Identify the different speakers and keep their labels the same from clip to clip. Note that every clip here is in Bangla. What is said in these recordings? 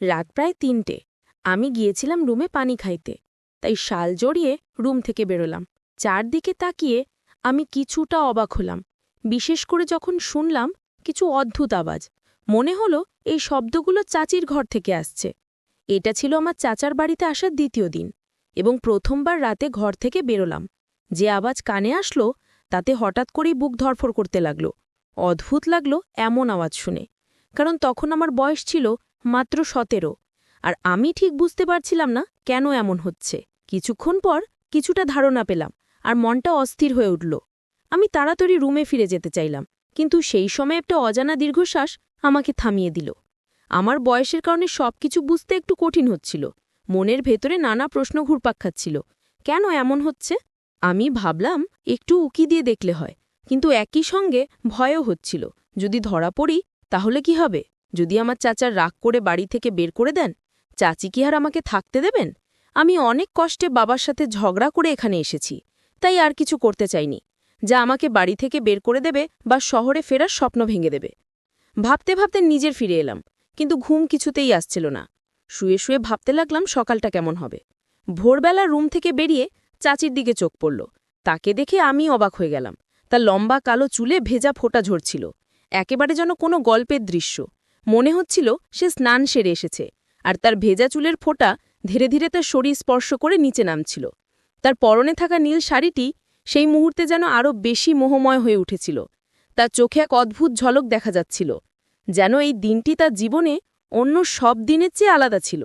Speaker 1: রাত প্রায় ৩টে। আমি গিয়েছিলাম রুমে পানি খাইতে, তাই শাল জড়িয়ে রুম থেকে বেরোলাম। চারদিকে তাকিয়ে আমি কিছুটা অবাক হলাম, বিশেষ করে যখন শুনলাম কিছু অদ্ভুত আওয়াজ। মনে হলো এই শব্দগুলো চাচির ঘর থেকে আসছে। এটা ছিল আমার চাচার বাড়িতে আসার দ্বিতীয় দিন, এবং প্রথমবার রাতে ঘর থেকে বেরোলাম। যে আওয়াজ কানে আসলো তাতে হঠাৎ করেই বুক ধরফর করতে লাগলো। অদ্ভুত লাগলো এমন আওয়াজ শুনে, কারণ তখন আমার বয়স ছিল মাত্র ১৭, আর আমি ঠিক বুঝতে পারছিলাম না কেন এমন হচ্ছে। কিছুক্ষণ পর কিছুটা ধারণা পেলাম, আর মনটা অস্থির হয়ে উঠল। আমি তাড়াতাড়ি রুমে ফিরে যেতে চাইলাম, কিন্তু সেই সময় একটা অজানা দীর্ঘশ্বাস আমাকে থামিয়ে দিল। আমার বয়সের কারণে সবকিছু বুঝতে একটু কঠিন হচ্ছিল। মনের ভেতরে নানা প্রশ্ন ঘুরপাক খাচ্ছিল। কেন এমন হচ্ছে? আমি ভাবলাম একটু উকি দিয়ে দেখলে হয়, কিন্তু একই সঙ্গে ভয়ও হচ্ছিল। যদি ধরা পড়ি তাহলে কি হবে? যদি আমার চাচার রাগ করে বাড়ি থেকে বের করে দেন, চাচি কি আর আমাকে থাকতে দেবেন? আমি অনেক কষ্টে বাবার সাথে ঝগড়া করে এখানে এসেছি, তাই আর কিছু করতে চাইনি যা আমাকে বাড়ি থেকে বের করে দেবে বা শহরে ফেরার স্বপ্ন ভেঙে দেবে। ভাবতে ভাবতে নিজের ফিরে এলাম, কিন্তু ঘুম কিছুতেই আসছিল না। শুয়ে শুয়ে ভাবতে লাগলাম সকালটা কেমন হবে। ভোরবেলা রুম থেকে বেরিয়ে চাচির দিকে চোখ পড়ল। তাকে দেখে আমি অবাক হয়ে গেলাম। তার লম্বা কালো চুলে ভেজা ফোঁটা ঝরছিল, একেবারে যেন কোনো গল্পের দৃশ্য। মনে হচ্ছিল সে স্নান সেরে এসেছে, আর তার ভেজা চুলের ফোঁটা ধীরে ধীরে তার শরীর স্পর্শ করে নিচে নামছিল। তার পরনে থাকা নীল শাড়িটি সেই মুহূর্তে যেন আরও বেশি মোহময় হয়ে উঠেছিল। তার চোখে এক অদ্ভুত ঝলক দেখা যাচ্ছিল, যেন এই দিনটি তার জীবনে অন্য সব দিনের চেয়ে আলাদা ছিল।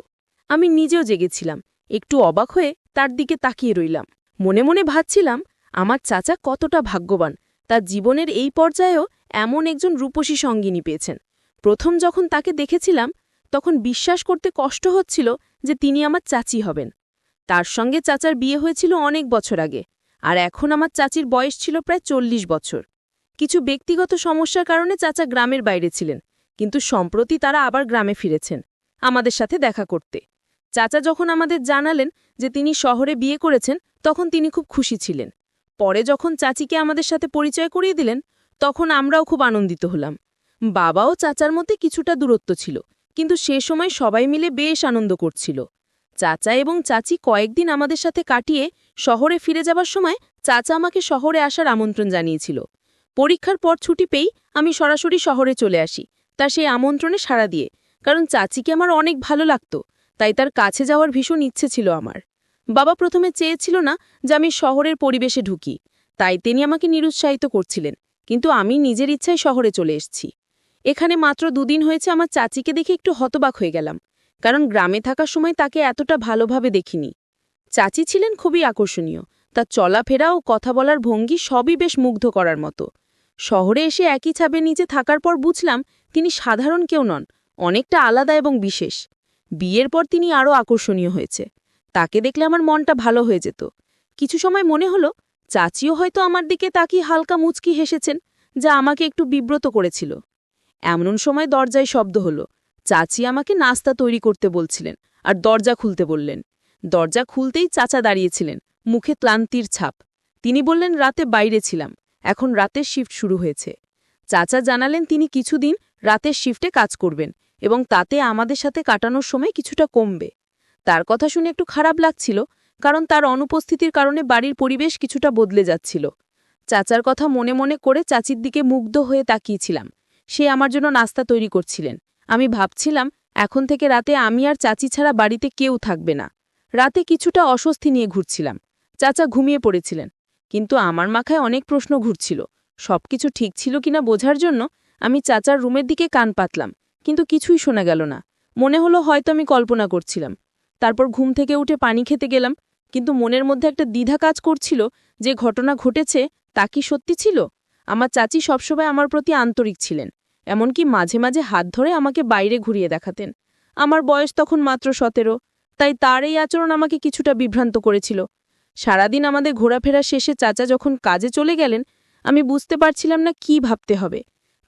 Speaker 1: আমি নিজেও জেগেছিলাম, একটু অবাক হয়ে তার দিকে তাকিয়ে রইলাম। মনে মনে ভাবছিলাম আমার চাচা কতটা ভাগ্যবান, তার জীবনের এই পর্যায়েও এমন একজন রূপসী সঙ্গিনী পেয়েছেন। প্রথম যখন তাকে দেখেছিলাম তখন বিশ্বাস করতে কষ্ট হচ্ছিল যে তিনি আমার চাচি হবেন। তার সঙ্গে চাচার বিয়ে হয়েছিল অনেক বছর আগে, আর এখন আমার চাচির বয়স ছিল প্রায় ৪০ বছর। কিছু ব্যক্তিগত সমস্যার কারণে চাচা গ্রামের বাইরে ছিলেন, কিন্তু সম্প্রতি তারা আবার গ্রামে ফিরেছেন আমাদের সাথে দেখা করতে। চাচা যখন আমাদের জানালেন যে তিনি শহরে বিয়ে করেছেন, তখন তিনি খুব খুশি ছিলেন। পরে যখন চাচিকে আমাদের সাথে পরিচয় করিয়ে দিলেন, তখন আমরাও খুব আনন্দিত হলাম। বাবাও চাচার মধ্যে কিছুটা দূরত্ব ছিল, কিন্তু সে সময় সবাই মিলে বেশ আনন্দ করছিল। চাচা এবং চাচি কয়েকদিন আমাদের সাথে কাটিয়ে শহরে ফিরে যাবার সময় চাচা আমাকে শহরে আসার আমন্ত্রণ জানিয়েছিল। পরীক্ষার পর ছুটি পেয়েই আমি সরাসরি শহরে চলে আসি তার সেই আমন্ত্রণে সাড়া দিয়ে, কারণ চাচিকে আমার অনেক ভালো লাগত, তাই তার কাছে যাওয়ার ভীষণ ইচ্ছে ছিল আমার। বাবা প্রথমে চেয়েছিল না যে আমি শহরের পরিবেশে ঢুকি, তাই তিনি আমাকে নিরুৎসাহিত করছিলেন, কিন্তু আমি নিজের ইচ্ছায় শহরে চলে এসেছি। এখানে মাত্র ২ দিন হয়েছে আমার চাচিকে দেখে একটু হতবাক হয়ে গেলাম, কারণ গ্রামে থাকার সময় তাকে এতটা ভালোভাবে দেখিনি। চাচি ছিলেন খুবই আকর্ষণীয়, তার চলাফেরা ও কথা বলার ভঙ্গি সবই বেশ মুগ্ধ করার মতো। শহরে এসে একই ছাদের নিচে থাকার পর বুঝলাম তিনি সাধারণ কেউ নন, অনেকটা আলাদা এবং বিশেষ। বিয়ের পর তিনি আরও আকর্ষণীয় হয়েছে। তাকে দেখলে আমার মনটা ভালো হয়ে যেত। কিছু সময় মনে হলো চাচিও হয়তো আমার দিকে তাকিয়ে হালকা মুচকি হেসেছেন, যা আমাকে একটু বিব্রত করেছিল। এমন সময় দরজায় শব্দ হলো। চাচি আমাকে নাস্তা তৈরি করতে বলছিলেন আর দরজা খুলতে বললেন। দরজা খুলতেই চাচা দাঁড়িয়েছিলেন, মুখে ক্লান্তির ছাপ। তিনি বললেন, রাতে বাইরে ছিলাম, এখন রাতের শিফট শুরু হয়েছে। চাচা জানালেন তিনি কিছুদিন রাতের শিফটে কাজ করবেন এবং তাতে আমাদের সাথে কাটানোর সময় কিছুটা কমবে। তার কথা শুনে একটু খারাপ লাগছিল, কারণ তার অনুপস্থিতির কারণে বাড়ির পরিবেশ কিছুটা বদলে যাচ্ছিল। চাচার কথা মনে মনে করে চাচির দিকে মুগ্ধ হয়ে তাকিয়েছিলাম। সে আমার জন্য নাস্তা তৈরি করছিলেন। আমি ভাবছিলাম এখন থেকে রাতে আমি আর চাচি ছাড়া বাড়িতে কেউ থাকবে না। রাতে কিছুটা অস্বস্তি নিয়ে ঘুরছিলাম। চাচা ঘুমিয়ে পড়েছিলেন, কিন্তু আমার মাথায় অনেক প্রশ্ন ঘুরছিল। সবকিছু ঠিক ছিল কিনা বোঝার জন্য আমি চাচার রুমের দিকে কান পাতলাম, কিন্তু কিছুই শোনা গেল না। মনে হলো হয়তো আমি কল্পনা করছিলাম। তারপর ঘুম থেকে উঠে পানি খেতে গেলাম, কিন্তু মনের মধ্যে একটা দ্বিধা কাজ করছিল যে ঘটনা ঘটেছে তা কি সত্যি ছিল। আমার চাচি সবসময় আমার প্রতি আন্তরিক ছিলেন, এমনকি মাঝে মাঝে হাত ধরে আমাকে বাইরে ঘুরিয়ে দেখাতেন। আমার বয়স তখন মাত্র ১৭, তাই তার এই আচরণ আমাকে কিছুটা বিভ্রান্ত করেছিল। সারাদিন আমাদের ঘোরাফেরা শেষে চাচা যখন কাজে চলে গেলেন, আমি বুঝতে পারছিলাম না কি ভাবতে হবে।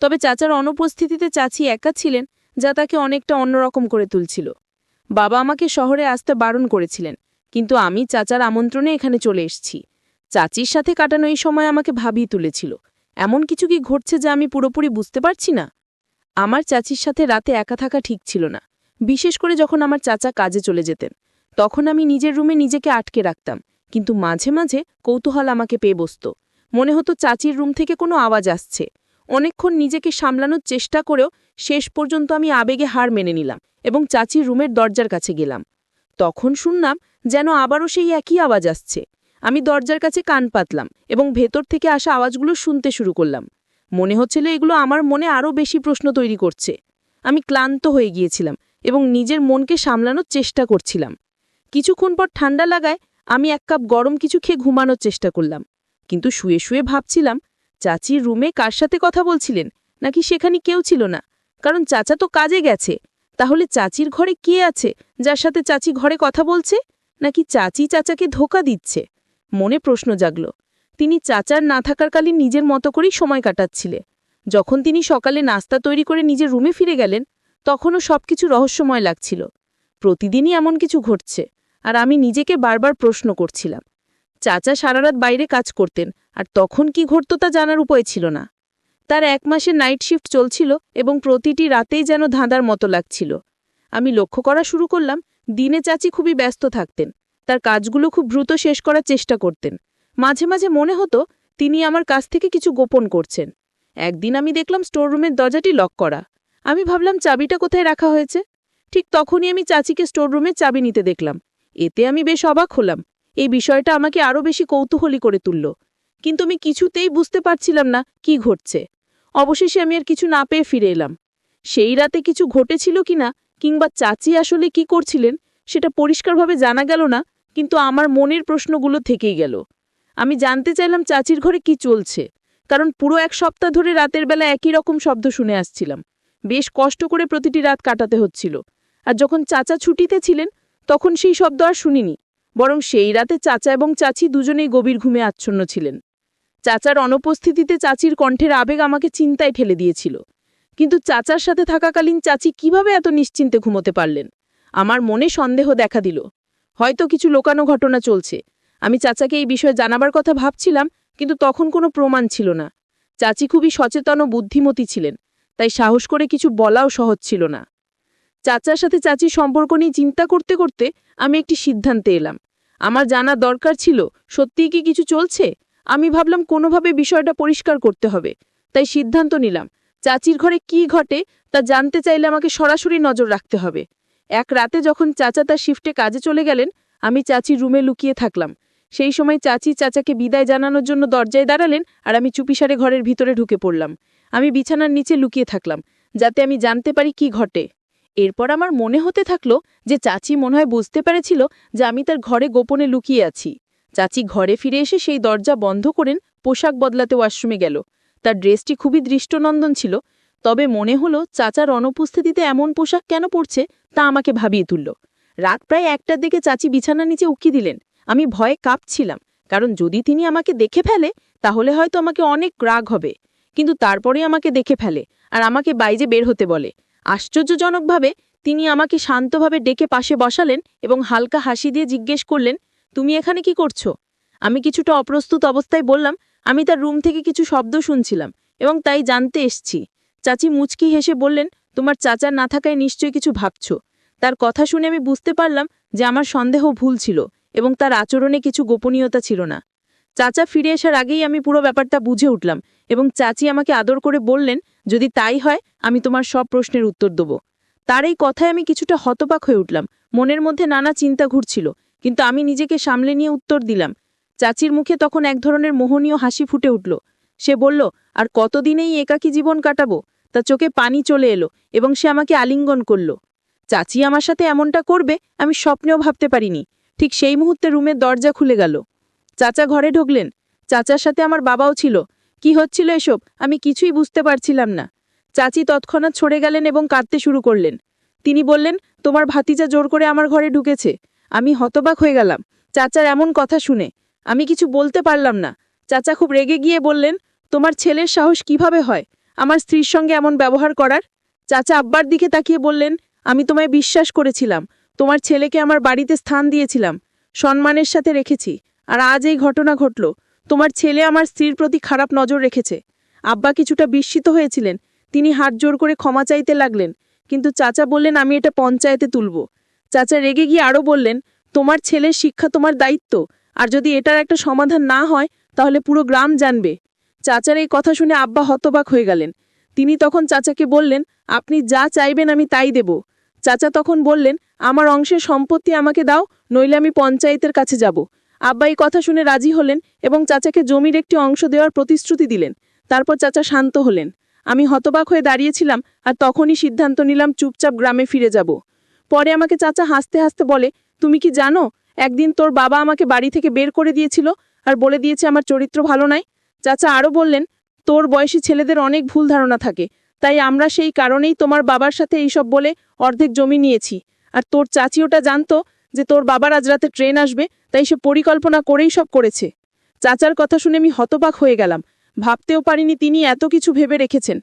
Speaker 1: তবে চাচার অনুপস্থিতিতে চাচি একা ছিলেন, যা তাকে অনেকটা অন্যরকম করে তুলছিল। বাবা আমাকে শহরে আসতে বারণ করেছিলেন, কিন্তু আমি চাচার আমন্ত্রণে এখানে চলে এসেছি। চাচির সাথে কাটানো এই সময় আমাকে ভাবিয়ে তুলেছিল এমন কিছু কি ঘটছে যা আমি পুরোপুরি বুঝতে পারছি না। আমার চাচির সাথে রাতে একা থাকা ঠিক ছিল না। বিশেষ করে যখন আমার চাচা কাজে চলে যেতেন। তখন আমি নিজের রুমে নিজেকে আটকে রাখতাম, কিন্তু মাঝে মাঝে কৌতূহল আমাকে পেয়ে বসত। মনে হতো চাচির রুম থেকে কোনো আওয়াজ আসছে। অনেকক্ষণ নিজেকে সামলানোর চেষ্টা করেও শেষ পর্যন্ত আমি আবেগে হার মেনে নিলাম এবং চাচির রুমের দরজার কাছে গেলাম। তখন শুনলাম যেন আবারও সেই একই আওয়াজ আসছে। আমি দরজার কাছে কান পাতলাম এবং ভেতর থেকে আসা আওয়াজগুলো শুনতে শুরু করলাম। মনে হচ্ছিল এগুলো আমার মনে আরও বেশি প্রশ্ন তৈরি করছে। আমি ক্লান্ত হয়ে গিয়েছিলাম এবং নিজের মনকে সামলানোর চেষ্টা করছিলাম। কিছুক্ষণ পর ঠান্ডা লাগায় আমি এক কাপ গরম কিছু খেয়ে ঘুমানোর চেষ্টা করলাম, কিন্তু শুয়ে শুয়ে ভাবছিলাম চাচির রুমে কার সাথে কথা বলছিলেন, নাকি সেখানে কেউ ছিল না। কারণ চাচা তো কাজে গেছে। তাহলে চাচির ঘরে কে আছে যার সাথে চাচি ঘরে কথা বলছে? নাকি চাচি চাচাকে ধোঁকা দিচ্ছে? মনে প্রশ্ন জাগল। তিনি চাচার না থাকাকালীন নিজের মতো করেই সময় কাটাচ্ছিলে। যখন তিনি সকালে নাস্তা তৈরি করে নিজের রুমে ফিরে গেলেন, তখনও সবকিছু রহস্যময় লাগছিল। প্রতিদিনই এমন কিছু ঘটছে, আর আমি নিজেকে বারবার প্রশ্ন করছিলাম। চাচা সারারাত বাইরে কাজ করতেন, আর তখন কি ঘটত তা জানার উপায় ছিল না। তার 1 মাসের নাইট শিফট চলছিল এবং প্রতিটি রাতেই যেন ধাঁধার মতো লাগছিল। আমি লক্ষ্য করা শুরু করলাম, দিনে চাচি খুবই ব্যস্ত থাকতেন। তার কাজগুলো খুব দ্রুত শেষ করার চেষ্টা করতেন। মাঝে মাঝে মনে হতো তিনি আমার কাছ থেকে কিছু গোপন করছেন। একদিন আমি দেখলাম স্টোররুমের দরজাটি লক করা। আমি ভাবলাম চাবিটা কোথায় রাখা হয়েছে। ঠিক তখনই আমি চাচিকে স্টোররুমের চাবি নিতে দেখলাম। এতে আমি বেশ অবাক হলাম। এই বিষয়টা আমাকে আরও বেশি কৌতূহলী করে তুলল, কিন্তু আমি কিছুতেই বুঝতে পারছিলাম না কি ঘটছে। অবশেষে আমি আর কিছু না পেয়ে ফিরে এলাম। সেই রাতে কিছু ঘটেছিল কিনা কিংবা চাচি আসলে কি করছিলেন সেটা পরিষ্কারভাবে জানা গেল না, কিন্তু আমার মনের প্রশ্নগুলো থেকেই গেল। আমি জানতে চাইলাম চাচির ঘরে কি চলছে, কারণ পুরো 1 সপ্তাহ ধরে রাতের বেলা একই রকম শব্দ শুনে আসছিলাম। বেশ কষ্ট করে প্রতিটি রাত কাটাতে হচ্ছিল। আর যখন চাচা ছুটিতে ছিলেন তখন সেই শব্দ আর শুনিনি, বরং সেই রাতে চাচা এবং চাচি দুজনেই গভীর ঘুমে আচ্ছন্ন ছিলেন। চাচার অনুপস্থিতিতে চাচির কণ্ঠের আবেগ আমাকে চিন্তায় ফেলে দিয়েছিল। কিন্তু চাচার সাথে থাকাকালীন চাচি কিভাবে এত নিশ্চিন্তে ঘুমোতে পারলেন? আমার মনে সন্দেহ দেখা দিল। হয়তো কিছু লোকানো ঘটনা চলছে। আমি চাচাকে এই বিষয়ে জানাবার কথা ভাবছিলাম, কিন্তু তখন কোনো প্রমাণ ছিল না। চাচি খুবই সচেতন ও বুদ্ধিমতী ছিলেন, তাই সাহস করে কিছু বলাও সহজ ছিল না। চাচার সাথে চাচির সম্পর্ক নিয়ে চিন্তা করতে করতে আমি একটি সিদ্ধান্তে এলাম। আমার জানা দরকার ছিল সত্যিই কি কিছু চলছে। আমি ভাবলাম কোনোভাবে বিষয়টা পরিষ্কার করতে হবে। তাই সিদ্ধান্ত নিলাম চাচির ঘরে কি ঘটে তা জানতে চাইলে আমাকে সরাসরি নজর রাখতে হবে। এক রাতে যখন চাচা তার শিফটে কাজে চলে গেলেন, আমি চাচির রুমে লুকিয়ে থাকলাম। সেই সময় চাচি চাচাকে বিদায় জানানোর জন্য দরজায় দাঁড়ালেন, আর আমি চুপিসারে ঘরের ভিতরে ঢুকে পড়লাম। আমি বিছানার নিচে লুকিয়ে থাকলাম, যাতে আমি জানতে পারি কি ঘটে। এরপর আমার মনে হতে থাকলো যে চাচি মনে হয় বুঝতে পেরেছিল যে আমি তার ঘরে গোপনে লুকিয়ে আছি। চাচি ঘরে ফিরে এসে সেই দরজা বন্ধ করেন, পোশাক বদলাতে ওয়াশরুমে গেল। তার ড্রেসটি খুবই দৃষ্টনন্দন ছিল, তবে মনে হলো চাচার অনুপস্থিতিতে এমন পোশাক কেন পরছে তা আমাকে ভাবিয়ে তুলল। রাত প্রায় 1টার দিকে চাচি বিছানার নিচে উকি দিলেন। আমি ভয়ে কাঁপছিলাম, কারণ যদি তিনি আমাকে দেখে ফেলে তাহলে হয়তো আমাকে অনেক রাগ হবে। কিন্তু তারপরে আমাকে দেখে ফেলে আর আমাকে বাইরে বের হতে বলে। আশ্চর্যজনকভাবে তিনি আমাকে শান্তভাবে ডেকে পাশে বসালেন এবং হালকা হাসি দিয়ে জিজ্ঞেস করলেন, তুমি এখানে কি করছো? আমি কিছুটা অপ্রস্তুত অবস্থায় বললাম, আমি তার রুম থেকে কিছু শব্দ শুনছিলাম এবং তাই জানতে এসছি। চাচি মুচকি হেসে বললেন, তোমার চাচার না থাকায় নিশ্চয়ই কিছু ভাবছো। তার কথা শুনে আমি বুঝতে পারলাম যে আমার সন্দেহ ভুল ছিল এবং তার আচরণে কিছু গোপনীয়তা ছিল না। চাচা ফিরে আসার আগেই আমি পুরো ব্যাপারটা বুঝে উঠলাম এবং চাচি আমাকে আদর করে বললেন, যদি তাই হয় আমি তোমার সব প্রশ্নের উত্তর দেব। তার এই কথায় আমি কিছুটা হতবাক হয়ে উঠলাম। মনের মধ্যে নানা চিন্তা ঘুরছিল, কিন্তু আমি নিজেকে সামলে নিয়ে উত্তর দিলাম। চাচির মুখে তখন এক ধরনের মোহনীয় হাসি ফুটে উঠল। সে বলল, আর কতদিন এই একাকী জীবন কাটাবো? তার চোখে পানি চলে এলো এবং সে আমাকে আলিঙ্গন করল। চাচি আমার সাথে এমনটা করবে আমি স্বপ্নেও ভাবতে পারিনি। ঠিক সেই মুহূর্তে রুমের দরজা খুলে গেল। চাচা ঘরে ঢুকলেন। চাচার সাথে আমার বাবাও ছিল। কি হচ্ছিল এসব আমি কিছুই বুঝতে পারছিলাম না। চাচি তৎক্ষণাৎ সরে গেলেন এবং কাঁদতে শুরু করলেন। তিনি বললেন, তোমার ভাতিজা জোর করে আমার ঘরে ঢুকেছে। আমি হতবাক হয়ে গেলাম চাচার এমন কথা শুনে। আমি কিছু বলতে পারলাম না। চাচা খুব রেগে গিয়ে বললেন, তোমার ছেলের সাহস কিভাবে হয় আমার স্ত্রীর সঙ্গে এমন ব্যবহার করার? চাচা আব্বার দিকে তাকিয়ে বললেন, আমি তোমায় বিশ্বাস করেছিলাম। তোমার ছেলেকে আমার বাড়িতে স্থান দিয়েছিলাম, সম্মানের সাথে রেখেছি। আর আজ এই ঘটনা ঘটল। তোমার ছেলে আমার স্ত্রীর প্রতি খারাপ নজর রেখেছে। আব্বা কিছুটা বিস্মিত হয়েছিলেন। তিনি হাত জোর করে ক্ষমা চাইতে লাগলেন,
Speaker 2: কিন্তু চাচা বললেন আমি এটা পঞ্চায়েতে তুলব। চাচা রেগে গিয়ে আরও বললেন, তোমার ছেলের শিক্ষা তোমার দায়িত্ব, আর যদি এটার একটা সমাধান না হয় তাহলে পুরো গ্রাম জানবে। চাচার এই কথা শুনে আব্বা হতবাক হয়ে গেলেন। তিনি তখন চাচাকে বললেন, আপনি যা চাইবেন আমি তাই দেব। চাচা তখন বললেন, আমার অংশের সম্পত্তি আমাকে দাও, নইলে আমি পঞ্চায়েতের কাছে যাব। আব্বা এই কথা শুনে রাজি হলেন এবং চাচাকে জমির একটি অংশ দেওয়ার প্রতিশ্রুতি দিলেন। তারপর চাচা শান্ত হলেন। আমি হতবাক হয়ে দাঁড়িয়েছিলাম, আর তখনই সিদ্ধান্ত নিলাম চুপচাপ গ্রামে ফিরে যাব। পরে আমাকে চাচা হাসতে হাসতে বলে, তুমি কি জানো, একদিন তোর বাবা আমাকে বাড়ি থেকে বের করে দিয়েছিল আর বলে দিয়েছে আমার চরিত্র ভালো নয়। চাচা আরও বললেন, তোর বয়সী ছেলেদের অনেক ভুল ধারণা থাকে, তাই আমরা সেই কারণেই তোমার বাবার সাথে এইসব বলে অর্ধেক জমি নিয়েছি। আর তোর চাচি ওটা জানতো যে তোর বাবার আজ রাতে ট্রেন আসবে, তাই সে পরিকল্পনা করেই সব করেছে। চাচার কথা শুনে আমি হতবাক হয়ে গেলাম। ভাবতেও পারিনি তিনি এত কিছু ভেবে রেখেছেন।